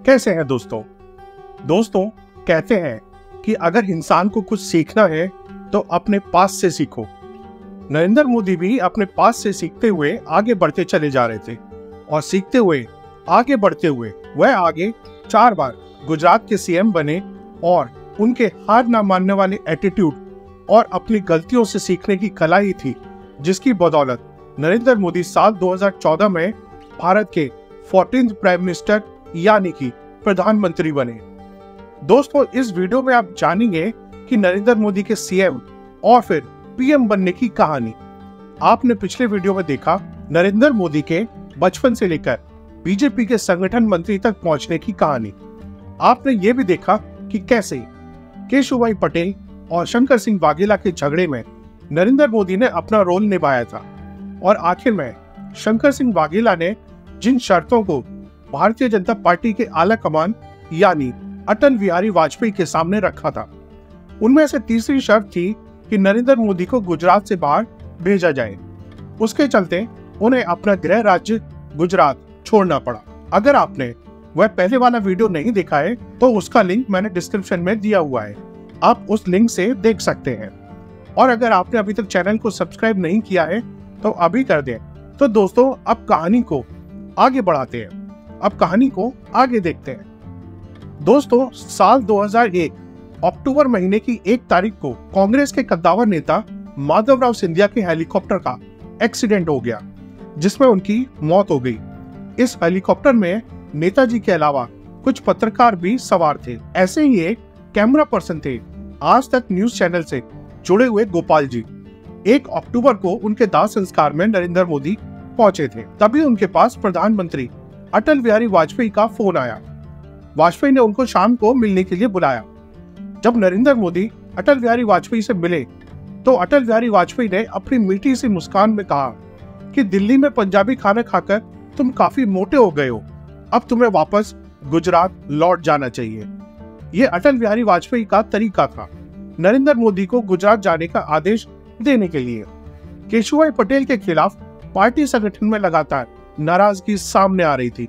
कैसे हैं दोस्तों कहते हैं कि अगर इंसान को कुछ सीखना है तो अपने पास से सीखो। नरेंद्र मोदी भी अपने पास से सीखते हुए आगे बढ़ते चले जा रहे थे और सीखते हुए आगे बढ़ते हुए वह आगे 4 बार गुजरात के सीएम बने और उनके हार ना मानने वाले एटीट्यूड और अपनी गलतियों से सीखने की कला ही थी जिसकी बदौलत नरेंद्र मोदी साल 2014 में भारत के 14th प्राइम मिनिस्टर यानी कि प्रधानमंत्री बने। दोस्तों, इस वीडियो में आप जानेंगे कि नरेंद्र मोदी के सीएम और फिर पीएम बनने की कहानी। आपने पिछले वीडियो में देखा नरेंद्र मोदी के बचपन से लेकर बीजेपी के संगठन मंत्री तक पहुंचने की कहानी। आपने ये भी देखा कि कैसे केशुभाई पटेल और शंकर सिंह वाघेला के झगड़े में नरेंद्र मोदी ने अपना रोल निभाया था और आखिर में शंकर सिंह वाघेला ने जिन शर्तों को भारतीय जनता पार्टी के आला कमान यानी अटल बिहारी वाजपेयी के सामने रखा था, उनमें से तीसरी शर्त थी कि नरेंद्र मोदी को गुजरात से बाहर भेजा जाए। उसके चलते उन्हें अपना गृह राज्य गुजरात छोड़ना पड़ा। अगर आपने वह पहले वाला वीडियो नहीं देखा है तो उसका लिंक मैंने डिस्क्रिप्शन में दिया हुआ है, आप उस लिंक से देख सकते हैं। और अगर आपने अभी तक चैनल को सब्सक्राइब नहीं किया है तो अभी कर दें। तो दोस्तों, अब कहानी को आगे बढ़ाते हैं, अब कहानी को आगे देखते हैं। दोस्तों, साल 2001 अक्टूबर महीने की 1 तारीख को कांग्रेस के कद्दावर नेता माधवराव सिंधिया के हेलीकॉप्टर का एक्सीडेंट हो गया जिसमें उनकी मौत हो गई। इस हेलीकॉप्टर में नेताजी के अलावा कुछ पत्रकार भी सवार थे। ऐसे ही एक कैमरा पर्सन थे आज तक न्यूज चैनल से जुड़े हुए गोपाल जी। 1 अक्टूबर को उनके दाह संस्कार में नरेंद्र मोदी पहुंचे थे। तभी उनके पास प्रधानमंत्री अटल बिहारी वाजपेयी का फोन आया। वाजपेयी ने उनको शाम को मिलने के लिए बुलाया। जब नरेंद्र मोदी अटल बिहारी वाजपेयी से मिले तो अटल बिहारी वाजपेयी ने अपनी मीठी सी मुस्कान में कहा कि दिल्ली में पंजाबी खाना खाकर तुम काफी मोटे हो गए हो, अब तुम्हें वापस गुजरात लौट जाना चाहिए। ये अटल बिहारी वाजपेयी का तरीका था नरेंद्र मोदी को गुजरात जाने का आदेश देने के लिए। केशुभाई पटेल के खिलाफ पार्टी संगठन में लगातार नाराजगी सामने आ रही थी।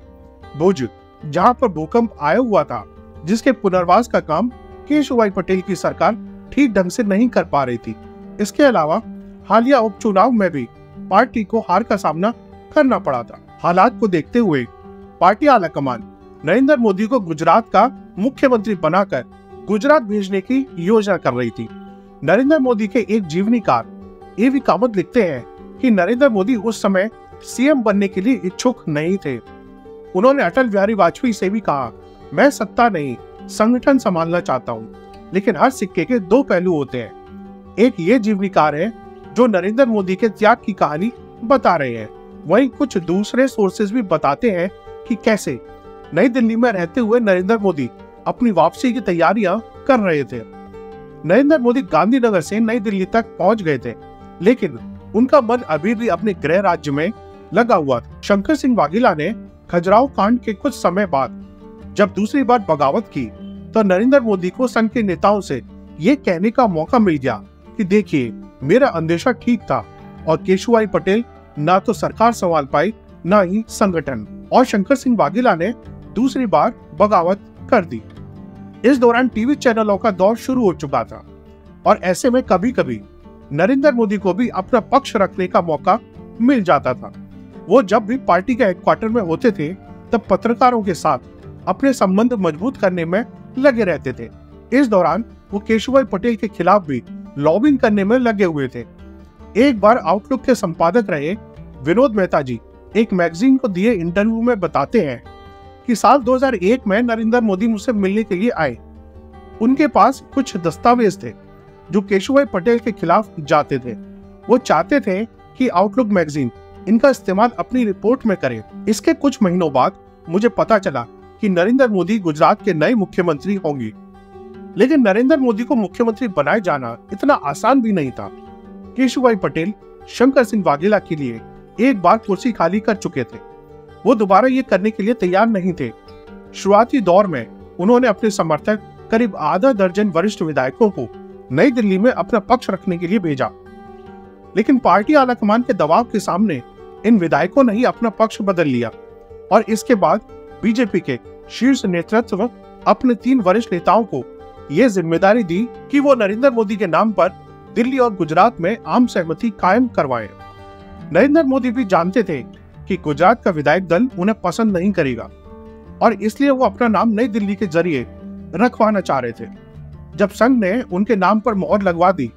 भुज, जहां पर भूकंप आया हुआ था, जिसके पुनर्वास का काम केशुभाई पटेल की सरकार ठीक ढंग से नहीं कर पा रही थी। इसके अलावा हालिया उपचुनाव में भी पार्टी को हार का सामना करना पड़ा था। हालात को देखते हुए पार्टी आलाकमान नरेंद्र मोदी को गुजरात का मुख्यमंत्री बनाकर गुजरात भेजने की योजना कर रही थी। नरेंद्र मोदी के एक जीवनीकार ए.वी. कामत लिखते हैं कि नरेंद्र मोदी उस समय सीएम बनने के लिए इच्छुक नहीं थे। उन्होंने अटल बिहारी वाजपेयी से भी कहा, मैं सत्ता नहीं संगठन संभालना चाहता हूँ। लेकिन हर सिक्के के 2 पहलू होते हैं। एक ये जीवनीकार है जो नरेंद्र मोदी के त्याग की कहानी बता रहे हैं, वहीं कुछ दूसरे सोर्सेज भी बताते हैं कि कैसे नई दिल्ली में रहते हुए नरेंद्र मोदी अपनी वापसी की तैयारियां कर रहे थे। नरेंद्र मोदी गांधीनगर से नई दिल्ली तक पहुंच गए थे, लेकिन उनका मन अभी भी अपने गृह राज्य में लगा हुआ था। शंकर सिंह वाघेला ने खजुराहो कांड के कुछ समय बाद जब दूसरी बार बगावत की तो नरेंद्र मोदी को संघ के नेताओं से ये कहने का मौका मिल गया कि देखिए, मेरा अंदेशा ठीक था और केशुभाई पटेल ना तो सरकार संभाल पाई ना ही संगठन, और शंकर सिंह वाघेला ने दूसरी बार बगावत कर दी। इस दौरान टीवी चैनलों का दौर शुरू हो चुका था और ऐसे में कभी कभी नरेंद्र मोदी को भी अपना पक्ष रखने का मौका मिल जाता था। वो जब भी पार्टी के हेडक्वार्टर में होते थे तब पत्रकारों के साथ अपने संबंध मजबूत करने में लगे रहते थे। इस दौरान वो केशुभाई पटेल के खिलाफ भी लॉबिंग करने में लगे हुए थे। एक बार आउटलुक के संपादक रहे विनोद मेहता जी एक मैगजीन को दिए इंटरव्यू में बताते हैं कि साल 2001 में नरेंद्र मोदी मुझसे मिलने के लिए आए। उनके पास कुछ दस्तावेज थे जो केशुभाई पटेल के खिलाफ जाते थे। वो चाहते थे कि आउटलुक मैगजीन इनका इस्तेमाल अपनी रिपोर्ट में करे। इसके कुछ महीनों बाद मुझे पता चला कि नरेंद्र मोदी गुजरात के नए मुख्यमंत्री होंगे, लेकिन नरेंद्र मोदी को मुख्यमंत्री बनाए जाना इतना आसान भी नहीं था। केशुभाई पटेल शंकर सिंह वाघेला के लिए एक बार कुर्सी खाली कर चुके थे, वो दोबारा ये करने के लिए तैयार नहीं थे। शुरुआती दौर में उन्होंने अपने समर्थक करीब आधा दर्जन वरिष्ठ विधायकों को नई दिल्ली में अपना पक्ष रखने के लिए भेजा, लेकिन पार्टी आलाकमान के दबाव के सामने इन विधायकों ने ही अपना पक्ष बदल लिया और इसके बाद बीजेपी के शीर्ष नेतृत्व अपने 3 वरिष्ठ नेताओं को यह जिम्मेदारी दी कि वो नरेंद्र मोदी के नाम पर दिल्ली और गुजरात में आम सहमति कायम करवाएं। नरेंद्र मोदी भी जानते थे कि गुजरात का विधायक दल उन्हें पसंद नहीं करेगा और इसलिए वो अपना नाम नई दिल्ली के जरिए रखवाना चाह रहे थे। जब संघ ने उनके नाम पर मोहर लगवा दी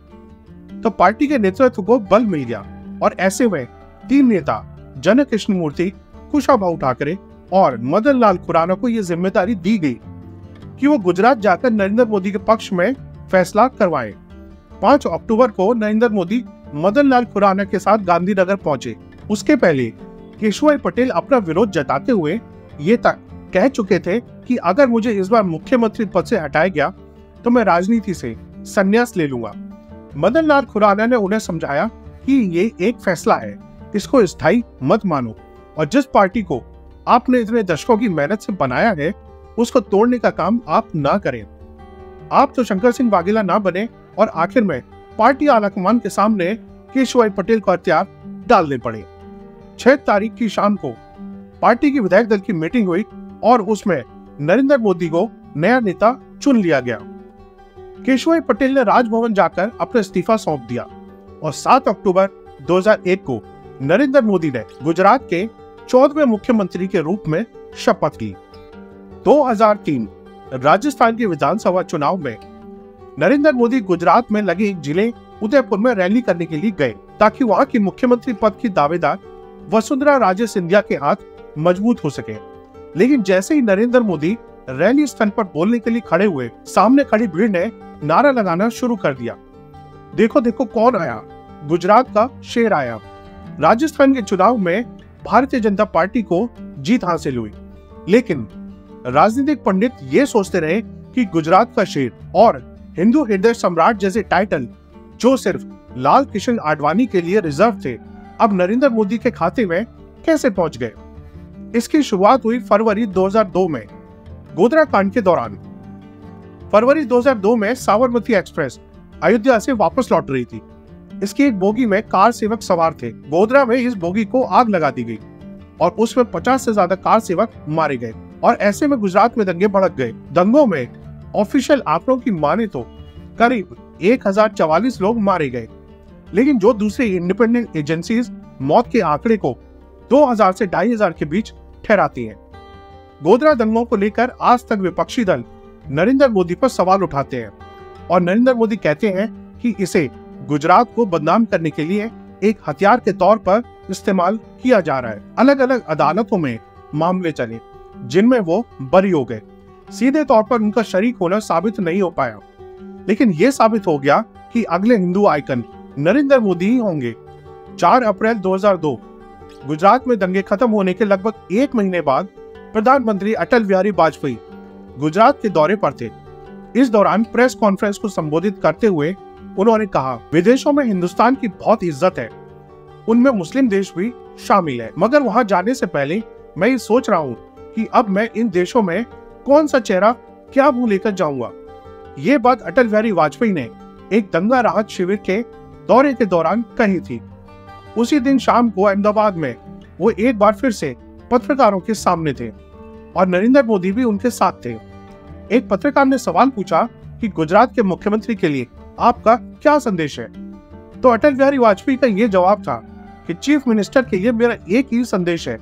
तो पार्टी के नेतृत्व को बल मिल गया और ऐसे में 3 नेता जन कृष्णमूर्ति, कुशाभाऊ ठाकरे और मदन लाल खुराना को यह जिम्मेदारी दी गई कि वो गुजरात जाकर नरेंद्र मोदी के पक्ष में फैसला करवाएं। 5 अक्टूबर को नरेंद्र मोदी मदन लाल खुराना के साथ गांधीनगर पहुंचे। उसके पहले केशुभाई पटेल अपना विरोध जताते हुए ये तक कह चुके थे कि अगर मुझे इस बार मुख्यमंत्री पद से हटाया गया तो मैं राजनीति से संन्यास ले लूंगा। मदन लाल खुराना ने उन्हें समझाया कि ये एक फैसला है, इसको स्थायी मत मानो और जिस पार्टी को आपने इतने दशकों की मेहनत से बनाया है उसको तोड़ने का काम आप ना करें। आप तो शंकर सिंह वाघेला ना बने और आखिर में पार्टी आलाकमान के सामने केशुभाई पटेल को हथियार डालने पड़े। 6 तारीख की शाम को पार्टी की विधायक दल की मीटिंग हुई और उसमें नरेंद्र मोदी को नया नेता चुन लिया गया। केशुभाई पटेल ने राजभवन जाकर अपना इस्तीफा सौंप दिया और 7 अक्टूबर 2001 को नरेंद्र मोदी ने गुजरात के 14वें मुख्यमंत्री के रूप में शपथ ली। 2003 राजस्थान के विधानसभा चुनाव में नरेंद्र मोदी गुजरात में लगे एक जिले उदयपुर में रैली करने के लिए गए ताकि वहां की मुख्यमंत्री पद की दावेदार वसुंधरा राजे सिंधिया के हाथ मजबूत हो सके। लेकिन जैसे ही नरेंद्र मोदी रैली स्थल पर बोलने के लिए खड़े हुए, सामने खड़ी भीड़ ने नारा लगाना शुरू कर दिया, देखो देखो कौन आया, गुजरात का शेर आया। राजस्थान के चुनाव में भारतीय जनता पार्टी को जीत हासिल हुई, लेकिन राजनीतिक पंडित ये सोचते रहे कि गुजरात का शेर और हिंदू हृदय सम्राट जैसे टाइटल जो सिर्फ लाल कृष्ण आडवाणी के लिए रिजर्व थे, अब नरेंद्र मोदी के खाते में कैसे पहुंच गए। इसकी शुरुआत हुई फरवरी 2002 में गोधरा कांड के दौरान। फरवरी 2002 में साबरमती एक्सप्रेस अयोध्या से वापस लौट रही थी। इसकी एक बोगी में कार सेवक सवार थे। गोधरा में इस बोगी को आग लगा दी गई और उसमें 50 से ज्यादा कार सेवक मारे गए और ऐसे में गुजरात में दंगे भड़क गए। दंगों में ऑफिशियल आंकड़ों की माने तो करीब 1044 लोग मारे गए, लेकिन जो दूसरी इंडिपेंडेंट एजेंसीज मौत के आंकड़े को 2000 से 2500 के बीच ठहराती हैं। गोधरा दंगों को लेकर आज तक विपक्षी दल नरेंद्र मोदी पर सवाल उठाते हैं और नरेंद्र मोदी कहते हैं कि इसे गुजरात को बदनाम करने के लिए एक हथियार के तौर पर इस्तेमाल किया जा रहा है। अलग अलग अदालतों में मामले चले जिनमें वो बरी हो गए। सीधे तौर पर उनका शरीक होना साबित नहीं हो पाया, लेकिन ये साबित हो गया कि अगले हिंदू आइकन नरेंद्र मोदी ही होंगे। 4 अप्रैल 2002 गुजरात में दंगे खत्म होने के लगभग 1 महीने बाद प्रधानमंत्री अटल बिहारी वाजपेयी गुजरात के दौरे पर थे। इस दौरान प्रेस कॉन्फ्रेंस को संबोधित करते हुए उन्होंने कहा, विदेशों में हिंदुस्तान की बहुत इज्जत है, उनमें मुस्लिम देश भी शामिल है, मगर वहां जाने से पहले मैं ये सोच रहा हूँ कि अब मैं इन देशों में कौन सा चेहरा क्या मुंह लेकर जाऊंगा। ये बात अटल बिहारी वाजपेयी ने एक दंगा राहत शिविर के दौरे के दौरान कही थी। उसी दिन शाम को अहमदाबाद में वो एक बार फिर से पत्रकारों के सामने थे और नरेंद्र मोदी भी उनके साथ थे। एक पत्रकार ने सवाल पूछा कि गुजरात के मुख्यमंत्री के लिए आपका क्या संदेश है, तो अटल बिहारी वाजपेयी का यह जवाब था कि चीफ मिनिस्टर के लिए मेरा एक ही संदेश है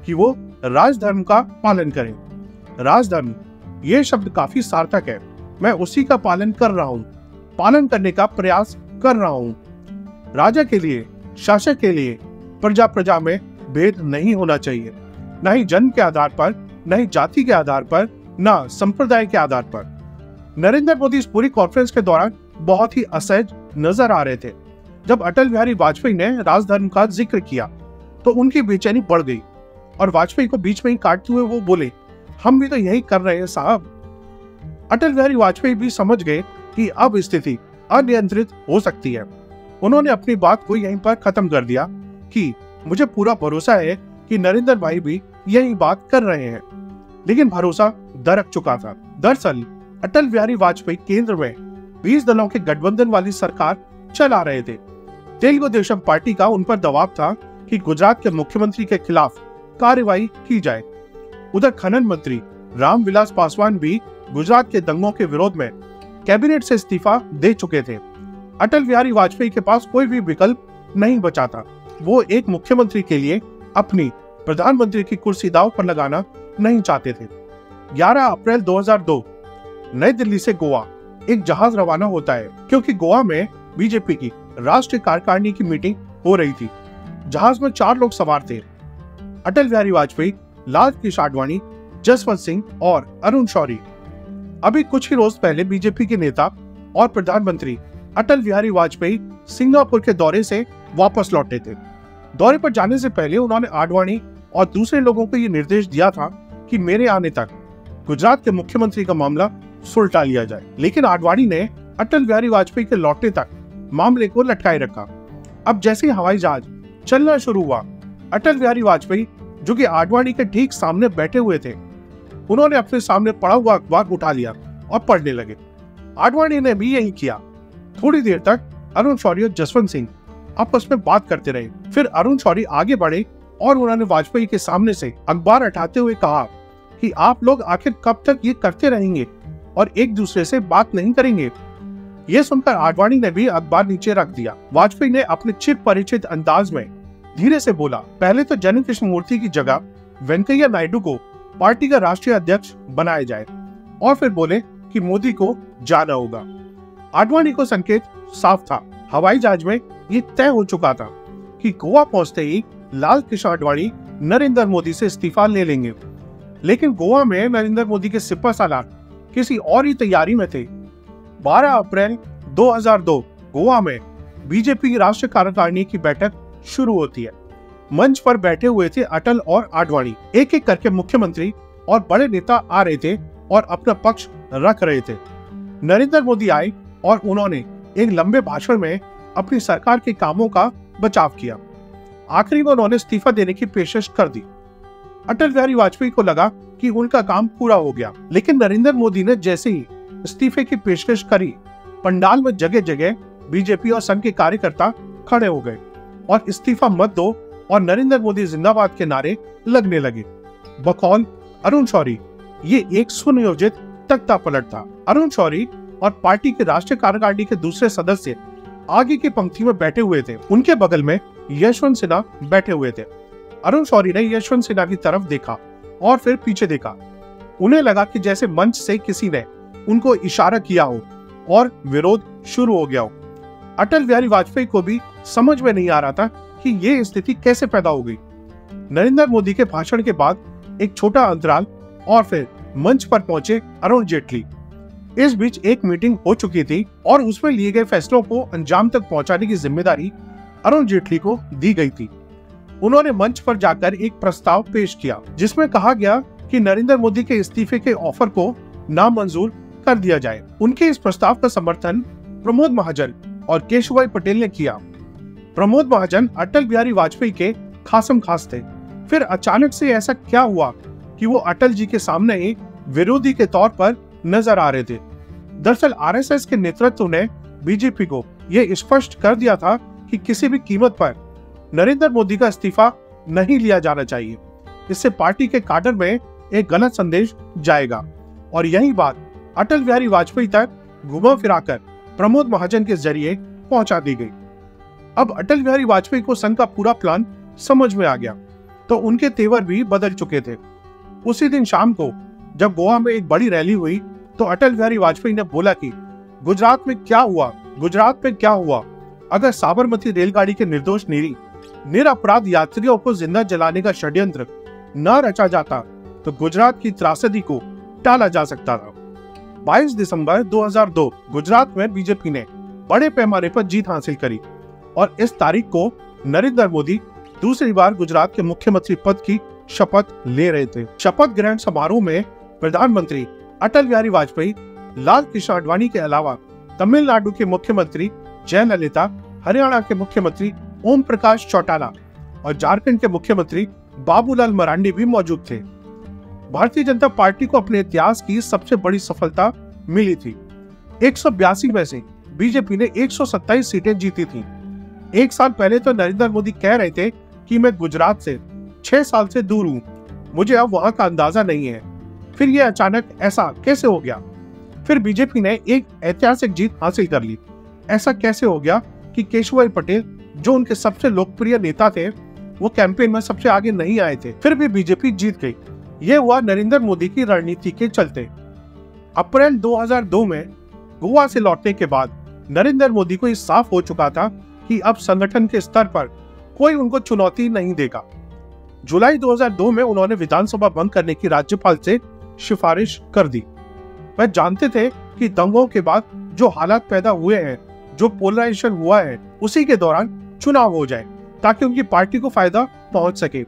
कि वो राजधर्म का पालन करें। राजधर्म ये शब्द काफी सार्थक है, मैं उसी का पालन कर रहा हूँ, पालन करने का प्रयास कर रहा हूँ। राजा के लिए, शासक के लिए प्रजा प्रजा में भेद नहीं होना चाहिए, न ही जन्म के आधार पर, न ही जाति के आधार पर, न संप्रदाय के आधार पर। नरेंद्र मोदी इस पूरी कॉन्फ्रेंस के दौरान बहुत ही असहज नजर आ रहे थे। जब अटल बिहारी वाजपेयी ने राजधर्म का जिक्र किया तो उनकी बेचैनी बढ़ गई और वाजपेयी को बीच में ही काटते हुए वो बोले, हम भी तो यही कर रहे हैं साहब। अटल बिहारी वाजपेयी भी समझ गए कि अब स्थिति अनियंत्रित हो सकती है। उन्होंने अपनी बात को यहीं पर खत्म कर दिया कि मुझे पूरा भरोसा है कि नरेंद्र भाई भी यही बात कर रहे हैं, लेकिन भरोसा दरक चुका था। दरअसल अटल बिहारी वाजपेयी केंद्र में 20 दलों के गठबंधन वाली सरकार चला रहे थे। तेलुगु देशम पार्टी का उन पर दबाव था कि गुजरात के मुख्यमंत्री के खिलाफ कार्रवाई की जाए। उधर खनन मंत्री रामविलास पासवान भी गुजरात के दंगों के विरोध में कैबिनेट से इस्तीफा दे चुके थे। अटल बिहारी वाजपेयी के पास कोई भी विकल्प नहीं बचा था। वो एक मुख्यमंत्री के लिए अपनी प्रधानमंत्री की कुर्सी दांव पर लगाना नहीं चाहते थे। 11 अप्रैल 2002 नई दिल्ली से गोवा एक जहाज रवाना होता है, क्योंकि गोवा में बीजेपी की राष्ट्रीय कार्यकारिणी की मीटिंग हो रही थी। जहाज में 4 लोग सवार थे, अटल बिहारी वाजपेयी, लाल कृष्ण आडवाणी, जसवंत सिंह और अरुण शौरी। अभी कुछ ही रोज पहले बीजेपी के नेता और प्रधानमंत्री अटल बिहारी वाजपेयी सिंगापुर के दौरे से वापस लौटे थे। दौरे पर जाने से पहले उन्होंने आडवाणी और दूसरे लोगों को ये निर्देश दिया था कि मेरे आने तक गुजरात के मुख्यमंत्री का मामला सुलझा लिया जाए, लेकिन आडवाणी ने अटल बिहारी वाजपेयी के लौटने तक मामले को लटकाए रखा। अब जैसे ही हवाई जहाज चलना शुरू हुआ, अटल बिहारी वाजपेयी, जो कि आडवाणी के ठीक सामने बैठे हुए थे, उन्होंने अपने सामने पड़ा हुआ अखबार उठा लिया और पढ़ने लगे। आडवाणी ने भी यही किया। थोड़ी देर तक अरुण शौरी और जसवंत सिंह आपस में बात करते रहे। फिर अरुण शौरी आगे बढ़े और उन्होंने वाजपेयी के सामने से अखबार हटाते हुए कहा कि आप लोग आखिर कब तक ये करते रहेंगे और एक दूसरे से बात नहीं करेंगे। यह सुनकर आडवाणी ने भी अखबार नीचे रख दिया। वाजपेयी ने अपने चिर परिचित अंदाज में धीरे से बोला, पहले तो जन कृष्णमूर्ति की जगह वेंकैया नायडू को पार्टी का राष्ट्रीय अध्यक्ष बनाया जाए, और फिर बोले कि मोदी को जाना होगा। आडवाणी को संकेत साफ था। हवाई जहाज में ये तय हो चुका था कि गोवा पहुंचते ही लाल कृष्ण आडवाणी नरेंद्र मोदी से इस्तीफा ले लेंगे, लेकिन गोवा में नरेंद्र मोदी के सिपहसालार किसी और ही तैयारी में थे। 12 अप्रैल 2002 गोवा में बीजेपी की राष्ट्रीय कार्यकारिणी की बैठक शुरू होती है। मंच पर बैठे हुए थे अटल और आडवाणी। एक एक करके मुख्यमंत्री और बड़े नेता आ रहे थे और अपना पक्ष रख रहे थे। नरेंद्र मोदी आए और उन्होंने एक लंबे भाषण में अपनी सरकार के कामों का बचाव किया। आखिरी में उन्होंने इस्तीफा देने की पेशकश कर दी। अटल बिहारी वाजपेयी को लगा कि उनका काम पूरा हो गया, लेकिन नरेंद्र मोदी ने जैसे ही इस्तीफे की पेशकश करी, पंडाल में जगह जगह बीजेपी और संघ के कार्यकर्ता खड़े हो गए और इस्तीफा मत दो और नरेंद्र मोदी जिंदाबाद के नारे लगने लगे। बकौल अरुण शौरी, ये एक सुनियोजित तख्ता पलट था। अरुण शौरी और पार्टी के राष्ट्रीय कार्यकारिणी के दूसरे सदस्य आगे की पंक्ति में बैठे हुए थे। उनके बगल में यशवंत सिन्हा बैठे हुए थे। अरुण शौरी ने यशवंत सिन्हा की तरफ देखा और फिर पीछे देखा। उन्हें लगा कि जैसे मंच से किसी ने उनको इशारा किया हो और विरोध शुरू हो गया हो। अटल बिहारी वाजपेयी को भी समझ में नहीं आ रहा था कि ये स्थिति कैसे पैदा हो गई। नरेंद्र मोदी के भाषण के बाद एक छोटा अंतराल और फिर मंच पर पहुंचे अरुण जेटली। इस बीच एक मीटिंग हो चुकी थी और उसमें लिए गए फैसलों को अंजाम तक पहुंचाने की जिम्मेदारी अरुण जेटली को दी गई थी। उन्होंने मंच पर जाकर एक प्रस्ताव पेश किया, जिसमें कहा गया कि नरेंद्र मोदी के इस्तीफे के ऑफर को नामंजूर कर दिया जाए। उनके इस प्रस्ताव का समर्थन प्रमोद महाजन और केशुभाई पटेल ने किया। प्रमोद महाजन अटल बिहारी वाजपेयी के खासम खास थे। फिर अचानक से ऐसा क्या हुआ कि वो अटल जी के सामने एक विरोधी के तौर पर नजर आ रहे थे। दरअसल आरएसएस के नेतृत्व ने बीजेपी को यह स्पष्ट कर दिया था कि किसी भी कीमत पर नरेंद्र मोदी का इस्तीफा नहीं लिया जाना चाहिए। इससे पार्टी के काडर में एक गलत संदेश जाएगा, और यही बात अटल बिहारी वाजपेयी तक घुमा फिराकर प्रमोद महाजन के जरिए पहुंचा दी गई। अब अटल बिहारी वाजपेयी को संघ का पूरा प्लान समझ में आ गया, तो उनके तेवर भी बदल चुके थे। उसी दिन शाम को जब गोवा में एक बड़ी रैली हुई, तो अटल बिहारी वाजपेयी ने बोला कि गुजरात में क्या हुआ, गुजरात में क्या हुआ। अगर साबरमती रेलगाड़ी के निर्दोष निरपराध यात्रियों को जिंदा जलाने का षड्यंत्र न रचा जाता, तो गुजरात की त्रासदी को टाला जा सकता था। 22 दिसंबर 2002 गुजरात में बीजेपी ने बड़े पैमाने पर जीत हासिल करी, और इस तारीख को नरेंद्र मोदी दूसरी बार गुजरात के मुख्यमंत्री पद की शपथ ले रहे थे। शपथ ग्रहण समारोह में प्रधानमंत्री अटल बिहारी वाजपेयी, लाल कृष्ण आडवाणी के अलावा तमिलनाडु के मुख्यमंत्री जयललिता, हरियाणा के मुख्यमंत्री ओम प्रकाश चौटाला और झारखंड के मुख्यमंत्री बाबूलाल मरांडी भी मौजूद थे। भारतीय जनता पार्टी को अपने इतिहास की सबसे बड़ी सफलता मिली थी। 182 में से बीजेपी ने 127 सीटें जीती थी। एक साल पहले तो नरेंद्र मोदी कह रहे थे कि मैं गुजरात से 6 साल से दूर हूं, मुझे अब वहां का अंदाजा नहीं है। फिर ये अचानक ऐसा कैसे हो गया? फिर बीजेपी ने एक ऐतिहासिक जीत हासिल कर ली। ऐसा कैसे हो गया कि केशुभाई पटेल, जो उनके सबसे लोकप्रिय नेता थे, वो कैंपेन में सबसे आगे नहीं आए थे, फिर भी बीजेपी जीत गई। ये हुआ नरेंद्र मोदी की रणनीति के चलते। अप्रैल 2002 में गोवा से लौटने के बाद नरेंद्र मोदी को ये साफ हो चुका था कि अब संगठन के स्तर पर कोई उनको चुनौती नहीं देगा। जुलाई 2002 में उन्होंने विधानसभा भंग करने की राज्यपाल से सिफारिश कर दी। वह जानते थे कि दंगों के बाद जो हालात पैदा हुए हैं, जो पोलराइजेशन हुआ है, उसी के दौरान चुनाव हो जाए ताकि उनकी पार्टी को फायदा पहुंच सके।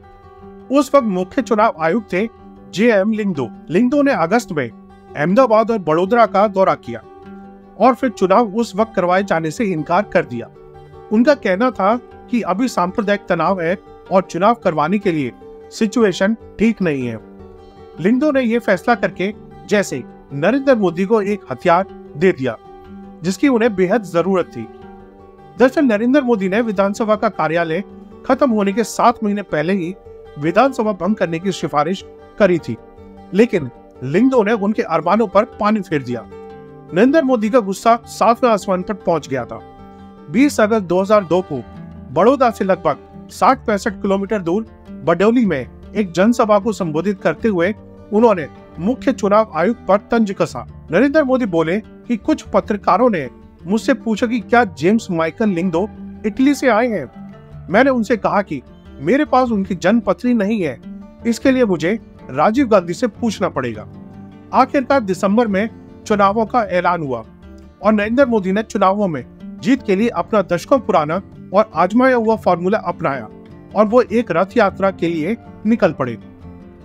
उस वक्त मुख्य चुनाव आयुक्त थे JM लिंगदो। लिंगदो ने अगस्त में अहमदाबाद और बड़ोदरा का दौरा किया और फिर चुनाव उस वक्त करवाए जाने से इनकार कर दिया। उनका कहना था कि अभी सांप्रदायिक तनाव है और चुनाव करवाने के लिए सिचुएशन ठीक नहीं है। लिंगदो ने यह फैसला करके जैसे नरेंद्र मोदी को एक हथियार दे दिया जिसकी उन्हें बेहद जरूरत थी। दरअसल नरेंद्र मोदी ने विधानसभा का कार्यालय खत्म होने के 7 महीने पहले ही विधानसभा भंग करने की सिफारिश करी थी, लेकिन लिंगदो ने उनके अरमानों पर पानी फेर दिया। नरेंद्र मोदी का गुस्सा 7वें आसमान पर पहुंच गया था। 20 अगस्त 2002 को बड़ौदा से लगभग 60-65 किलोमीटर दूर बडौली में एक जनसभा को संबोधित करते हुए उन्होंने मुख्य चुनाव आयुक्त पर तंज कसा। नरेंद्र मोदी बोले कि कुछ पत्रकारों ने मुझसे पूछा कि क्या जेम्स माइकल लिंगदो इटली से आए हैं। मैंने उनसे कहा कि मेरे पास उनकी जन्मपत्री नहीं है, इसके लिए मुझे राजीव गांधी से पूछना पड़ेगा। आखिरकार दिसंबर में चुनावों का ऐलान हुआ और नरेंद्र मोदी ने चुनावों में जीत के लिए अपना दशकों पुराना और आजमाया हुआ फॉर्मूला अपनाया और वो एक रथ यात्रा के लिए निकल पड़े।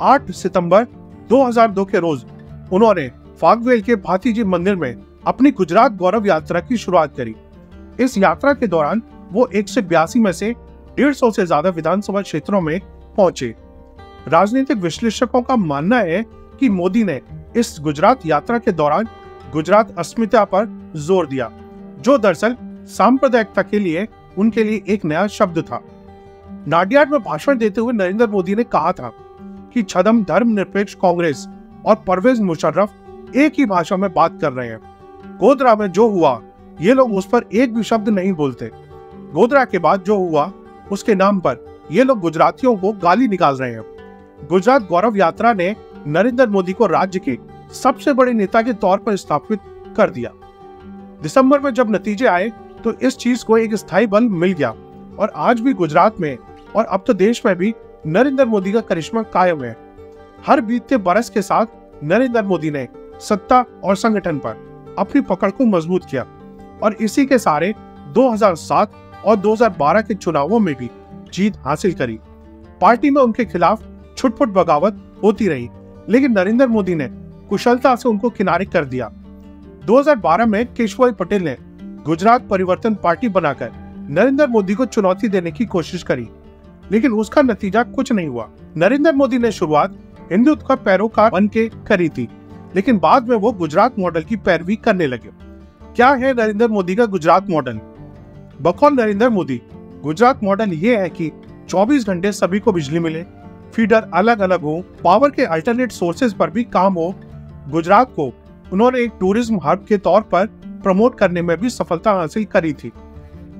8 सितंबर 2002 के रोज उन्होंने फागवेल के भातीजी मंदिर में अपनी गुजरात गौरव यात्रा की शुरुआत करी। इस यात्रा के दौरान वो 182 में से 150 से ज्यादा विधानसभा क्षेत्रों में पहुंचे। राजनीतिक विश्लेषकों का मानना है कि मोदी ने इस गुजरात यात्रा के दौरान गुजरात अस्मिता पर जोर दिया, जो दरअसल सांप्रदायिकता के लिए उनके लिए एक नया शब्द था। नाडियाड में भाषण देते हुए नरेंद्र मोदी ने कहा था कि छदम धर्मनिरपेक्ष कांग्रेस और परवेज मुशर्रफ एक ही भाषा में बात कर रहे हैं। गोधरा में जो हुआ, ये लोग उस पर एक भी शब्द नहीं बोलते। गोधरा के बाद जो हुआ, उसके नाम पर ये लोग गुजरातियों को गाली निकाल रहे हैं। गुजरात गौरव यात्रा ने नरेंद्र मोदी को राज्य के सबसे बड़े नेता के तौर पर स्थापित कर दिया। दिसंबर में जब नतीजे आए तो इस चीज को एक स्थायी बल मिल गया और आज भी गुजरात में और अब तो देश में भी नरेंद्र मोदी का करिश्मा कायम है। हर बीतते बरस के साथ नरेंद्र मोदी ने सत्ता और संगठन पर अपनी पकड़ को मजबूत किया और इसी के सारे 2007 और 2012 के चुनावों में भी जीत हासिल करी। पार्टी में उनके खिलाफ छुटपुट बगावत होती रही, लेकिन नरेंद्र मोदी ने कुशलता से उनको किनारे कर दिया। 2012 में केशुभाई पटेल ने गुजरात परिवर्तन पार्टी बनाकर नरेंद्र मोदी को चुनौती देने की कोशिश करी, लेकिन उसका नतीजा कुछ नहीं हुआ। नरेंद्र मोदी ने शुरुआत हिंदुत्व का पैरोकार बन के करी थी, लेकिन बाद में वो गुजरात मॉडल की पैरवी करने लगे। क्या है नरेंद्र मोदी का गुजरात मॉडल? बकौल नरेंद्र मोदी, गुजरात मॉडल ये है कि 24 घंटे सभी को बिजली मिले, फीडर अलग अलग हो, पावर के अल्टरनेट सोर्सेज पर भी काम हो। गुजरात को उन्होंने एक टूरिज्म हब के तौर पर प्रमोट करने में भी सफलता हासिल करी थी।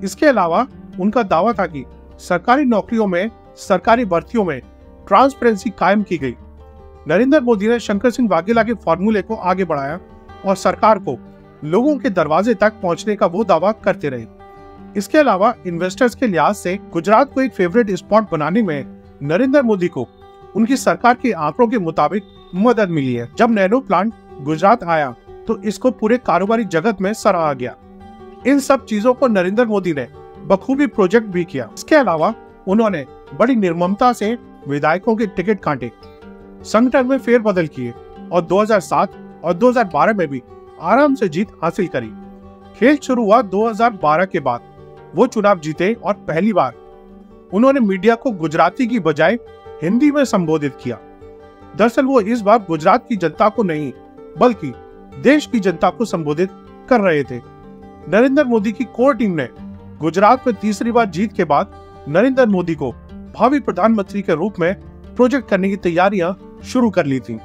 इसके अलावा उनका दावा था कि सरकारी नौकरियों में, सरकारी भर्तियों में ट्रांसपेरेंसी कायम की गई। नरेंद्र मोदी ने शंकर सिंह वाघेला के फॉर्मूले को आगे बढ़ाया और सरकार को लोगों के दरवाजे तक पहुंचने का वो दावा करते रहे। इसके अलावा इन्वेस्टर्स के लिहाज से गुजरात को एक फेवरेट स्पॉट बनाने में नरेंद्र मोदी को उनकी सरकार के आंकड़ों के मुताबिक मदद मिली है। जब नैनो प्लांट गुजरात आया तो इसको पूरे कारोबारी जगत में सराहा गया। इन सब चीजों को नरेंद्र मोदी ने बखूबी प्रोजेक्ट भी किया। इसके अलावा उन्होंने बड़ी निर्ममता से विधायकों के टिकट काटे, संगठन में फेरबदल किए और 2007 और 2012 में भी आराम से जीत हासिल करी। खेल शुरू हुआ 2012 के बाद वो चुनाव जीते और पहली बार उन्होंने मीडिया को गुजराती की बजाय हिंदी में संबोधित किया। दरअसल वो इस बार गुजरात की जनता को नहीं बल्कि देश की जनता को संबोधित कर रहे थे। नरेंद्र मोदी की कोर टीम ने गुजरात में तीसरी बार जीत के बाद नरेंद्र मोदी को भावी प्रधानमंत्री के रूप में प्रोजेक्ट करने की तैयारियां शुरू कर ली थी।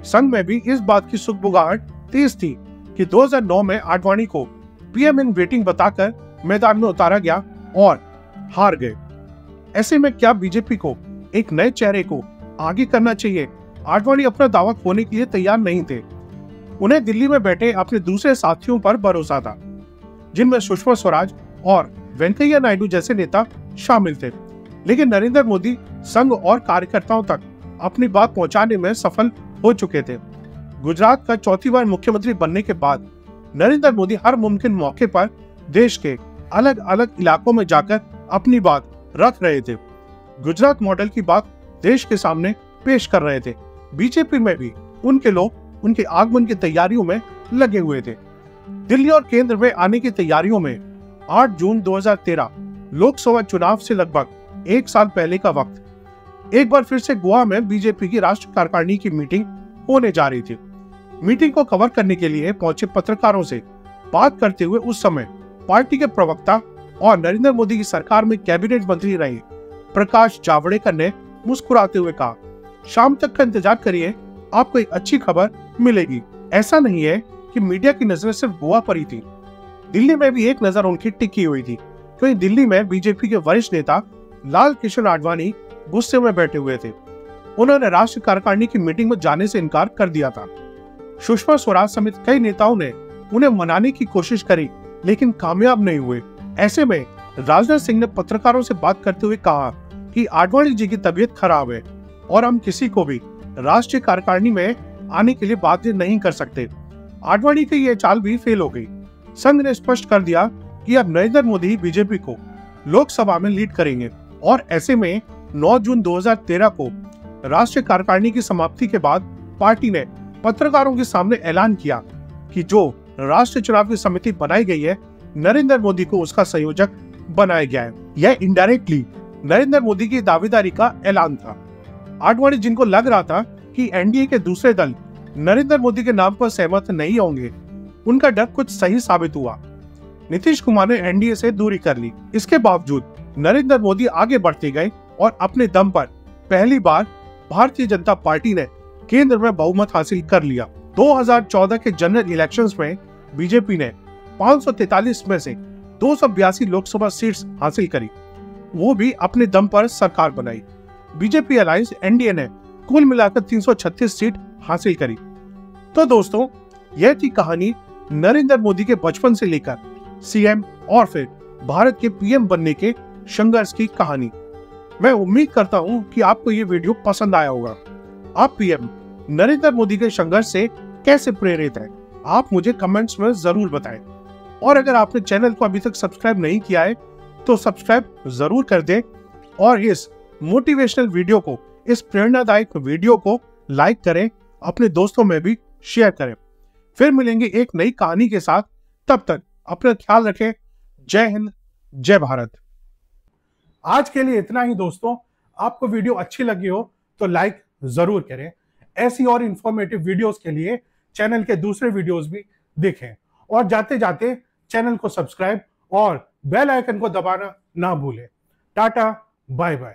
संघ में भी इस बात की सुगबुगाहट तेज थी कि 2009 में आडवाणी को पीएम इन वेटिंग बताकर मैदान में उतारा गया और हार गए। ऐसे में क्या बीजेपी को एक नए चेहरे को आगे करना चाहिए? आडवाणी अपना दावा खोने के लिए तैयार नहीं थे। उन्हें दिल्ली में बैठे अपने दूसरे साथियों पर भरोसा था, जिनमें सुषमा स्वराज और वेंकैया नायडू जैसे नेता शामिल थे। लेकिन नरेंद्र मोदी संघ और कार्यकर्ताओं तक अपनी बात पहुंचाने में सफल हो चुके थे। गुजरात का चौथी बार मुख्यमंत्री बनने के बाद नरेंद्र मोदी हर मुमकिन मौके पर देश के अलग अलग इलाकों में जाकर अपनी बात रख रहे थे। गुजरात मॉडल की बात देश के सामने पेश कर रहे थे। बीजेपी में भी उनके लोग उनके आगमन की तैयारियों में लगे हुए थे। दिल्ली और केंद्र में आने की तैयारियों में 8 जून 2013 लोकसभा चुनाव से लगभग एक साल पहले का वक्त एक बार फिर से गोवा में बीजेपी की राष्ट्रीय कार्यकारिणी की मीटिंग होने जा रही थी। मीटिंग को कवर करने के लिए पहुंचे पत्रकारों से बात करते हुए उस समय पार्टी के प्रवक्ता और नरेंद्र मोदी की सरकार में कैबिनेट मंत्री रहे प्रकाश जावड़ेकर ने मुस्कुराते हुए कहा, शाम तक का इंतजार करिए, आपको एक अच्छी खबर मिलेगी। ऐसा नहीं है कि मीडिया की नजर सिर्फ गोवा पर ही थी, दिल्ली में भी एक नजर उनकी टिकी हुई थी, क्योंकि दिल्ली में बीजेपी के वरिष्ठ नेता लाल कृष्ण आडवाणी गुस्से में बैठे हुए थे। उन्होंने राष्ट्रीय कार्यकारिणी की मीटिंग में जाने से इनकार कर दिया था। सुषमा स्वराज समेत कई नेताओं ने उन्हें मनाने की कोशिश करी, लेकिन कामयाब नहीं हुए। ऐसे में राजनाथ सिंह ने पत्रकारों से बात करते हुए कहा कि आडवाणी जी की तबीयत खराब है और हम किसी को भी राष्ट्रीय कार्यकारिणी में आने के लिए बाध्य नहीं कर सकते। आडवाणी की यह चाल भी फेल हो गई। संघ ने स्पष्ट कर दिया कि अब नरेंद्र मोदी बीजेपी को लोकसभा में लीड करेंगे और ऐसे में 9 जून 2013 को राष्ट्रीय कार्यकारिणी की समाप्ति के बाद पार्टी ने पत्रकारों के सामने ऐलान किया कि जो राष्ट्रीय चुनाव की समिति बनाई गई है, नरेंद्र मोदी को उसका संयोजक बनाया गया है। यह इनडायरेक्टली नरेंद्र मोदी की दावेदारी का ऐलान था। आडवाणी, जिनको लग रहा था कि एनडीए के दूसरे दल नरेंद्र मोदी के नाम पर सहमत नहीं होंगे, उनका डर कुछ सही साबित हुआ। नीतीश कुमार ने एनडीए से दूरी कर ली। इसके बावजूद नरेंद्र मोदी आगे बढ़ते गए और अपने दम पर पहली बार भारतीय जनता पार्टी ने केंद्र में बहुमत हासिल कर लिया। 2014 के जनरल इलेक्शंस में बीजेपी ने 543 में से 282 लोकसभा सीट्स हासिल करी, वो भी अपने दम पर सरकार बनाई। बीजेपी अलायंस एनडीए ने कुल मिलाकर 336 सीट हासिल करी। तो दोस्तों, यह थी कहानी नरेंद्र मोदी के बचपन से लेकर सीएम और फिर भारत के पीएम बनने के संघर्ष की कहानी। मैं उम्मीद करता हूं कि आपको ये वीडियो पसंद आया होगा। आप पीएम नरेंद्र मोदी के संघर्ष से कैसे प्रेरित हैं? आप मुझे कमेंट्स में जरूर बताएं। और अगर आपने चैनल को अभी तक सब्सक्राइब नहीं किया है तो सब्सक्राइब जरूर कर दें और इस मोटिवेशनल वीडियो को, इस प्रेरणादायक वीडियो को लाइक करें, अपने दोस्तों में भी शेयर करें। फिर मिलेंगे एक नई कहानी के साथ। तब तक अपना ख्याल रखें। जय हिंद, जय भारत। आज के लिए इतना ही दोस्तों। आपको वीडियो अच्छी लगी हो तो लाइक जरूर करें। ऐसी और इंफॉर्मेटिव वीडियोस के लिए चैनल के दूसरे वीडियोस भी देखें और जाते जाते चैनल को सब्सक्राइब और बेल आइकन को दबाना ना भूलें। Tata, bye bye.